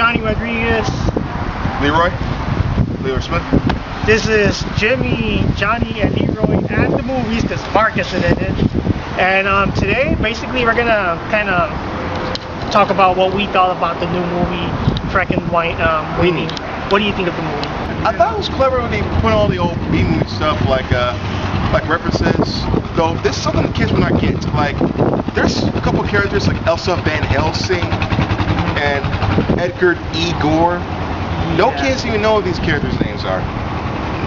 Johnny Rodriguez. Leroy Smith. This is Jimmy, Johnny, and Leroy at the movies because Mark isn't in it. And today, basically, we're gonna kind of talk about what we thought about the new movie, Frankenweenie. What do you think of the movie? I thought it was clever when they put all the old B-movie stuff like references. Though this is something the kids will not get. Like, there's a couple characters like Elsa Van Helsing and Edgar E. Gore. No kids even know what these characters' names are.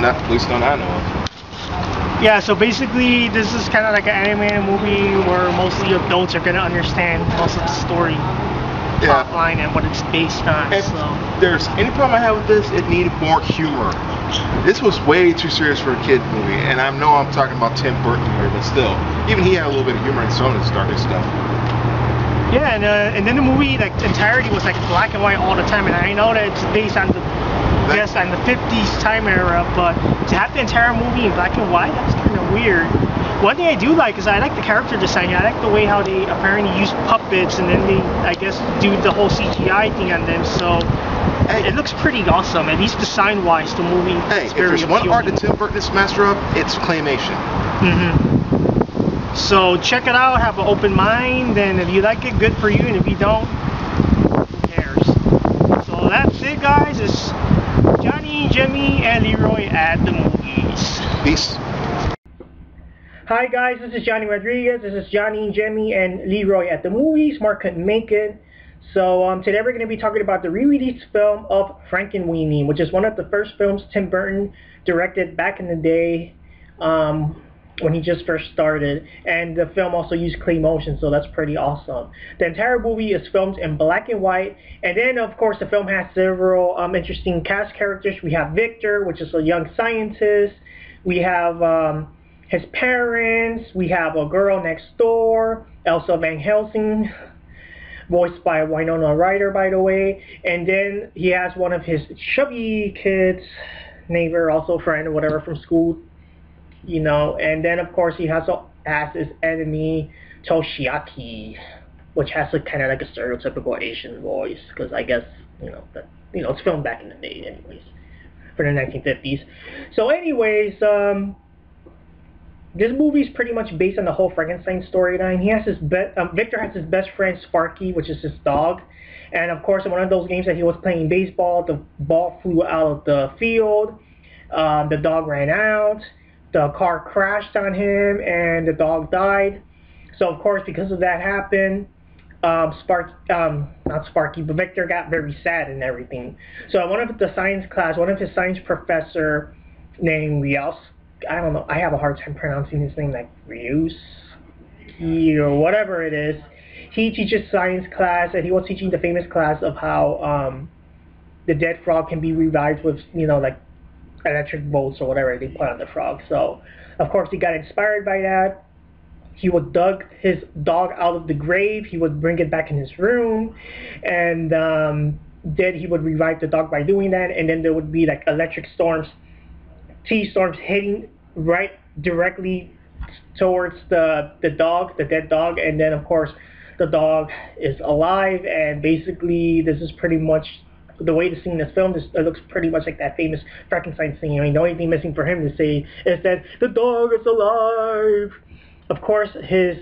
Not, at least none I know of. Yeah, so basically this is kind of like an animated movie where mostly adults are going to understand most of the story, plot line, and what it's based on. If there's any problem I have with this, it needed more humor. This was way too serious for a kid movie, and I know I'm talking about Tim Burton here, but still, even he had a little bit of humor in some of his darkest stuff. Yeah, and then the movie, like, the entirety was like black and white all the time, and I know that it's based on the 50s time era, but to have the entire movie in black and white, that's kind of weird. One thing I do like is I like the character design. I like the way how they apparently use puppets and then they, I guess, do the whole CGI thing on them, so it looks pretty awesome, at least design-wise. The movie is very if there's one art that Tim Burton is master of, it's claymation. So check it out, have an open mind, and if you like it, good for you, and if you don't, who cares? So that's it, guys. It's Johnny, Jimmy, and Leroy at the movies. Peace. Hi guys, this is Johnny Rodriguez. This is Johnny, Jimmy, and Leroy at the movies. Mark couldn't make it. So today we're going to be talking about the re-release film of Frankenweenie, which is one of the first films Tim Burton directed back in the day when he just first started. And the film also used clay motion, so that's pretty awesome. The entire movie is filmed in black and white. And then, of course, the film has several interesting cast characters. We have Victor, which is a young scientist. We have his parents. We have a girl next door, Elsa Van Helsing, voiced by Winona Ryder, by the way. And then he has one of his chubby kids, neighbor, also friend or whatever from school, you know. And then, of course, he has his enemy, Toshiaki, which has a kind of like a stereotypical Asian voice, because I guess, it's filmed back in the day anyways, for the 1950s. So anyways, this movie is pretty much based on the whole Frankenstein storyline. He has his Victor has his best friend Sparky, which is his dog, and of course in one of those games that he was playing baseball, the ball flew out of the field. The dog ran out. The car crashed on him, and the dog died. So of course, because of that happened, not Sparky, but Victor got very sad and everything. So one of the science class, one of his science professor named Rios, I don't know, I have a hard time pronouncing his name, like Rios or whatever it is. He teaches science class, and he was teaching the famous class of how the dead frog can be revived with, like electric bolts or whatever they put on the frog. So of course he got inspired by that. He would dug his dog out of the grave. He would bring it back in his room, and then he would revive the dog by doing that. And then there would be like electric storms, T-storms hitting right directly towards the dog, the dead dog. And then of course the dog is alive, and basically this is pretty much the way the scene is filmed. It looks pretty much like that famous Frankenstein scene. The only thing missing for him to say is that the dog is alive. Of course, his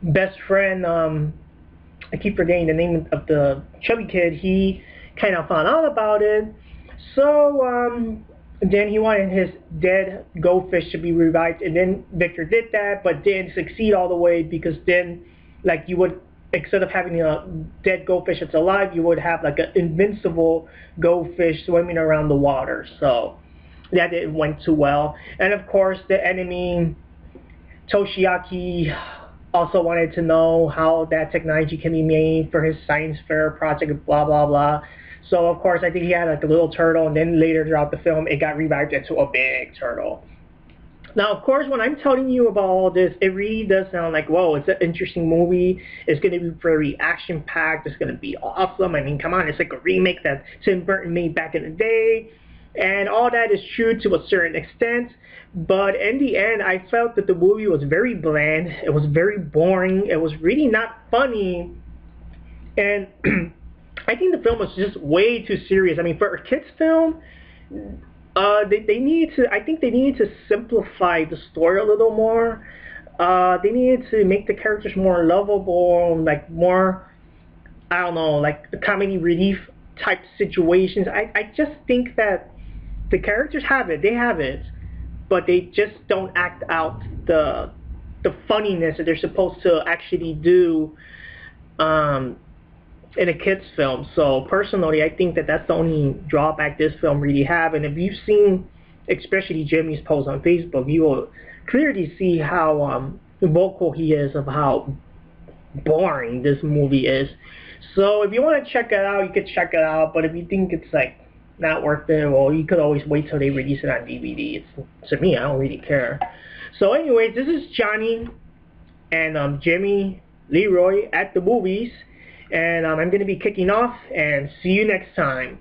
best friend, I keep forgetting the name of the chubby kid, he kind of found out about it. So then he wanted his dead goldfish to be revived, and then Victor did that, but didn't succeed all the way, because then, like, you would, instead of having a dead goldfish that's alive, you would have like an invincible goldfish swimming around the water. So that didn't went too well. And of course, the enemy Toshiaki also wanted to know how that technology can be made for his science fair project, blah blah blah. So of course, I think he had like a little turtle, and then later throughout the film, it got revived into a big turtle. Now, of course, when I'm telling you about all this, it really does sound like, whoa, it's an interesting movie. It's going to be very action-packed. It's going to be awesome. I mean, come on, it's like a remake that Tim Burton made back in the day. And all that is true to a certain extent. But in the end, I felt that the movie was very bland. It was very boring. It was really not funny. And I think the film was just way too serious. I mean, for a kids film, they need to. I think they needed to simplify the story a little more. They needed to make the characters more lovable, like more, I don't know, like the comedy relief type situations. I just think that the characters have it. They have it, but they just don't act out the funniness that they're supposed to actually do in a kids film. So personally, I think that that's the only drawback this film really have. And if you've seen, especially Jimmy's post on Facebook, you will clearly see how vocal he is of how boring this movie is. So if you want to check it out, you could check it out. But if you think it's like not worth it, well, you could always wait till they release it on DVD. To me, I don't really care. So anyways, this is Johnny and Jimmy Leroy at the movies. And I'm going to be kicking off, and see you next time.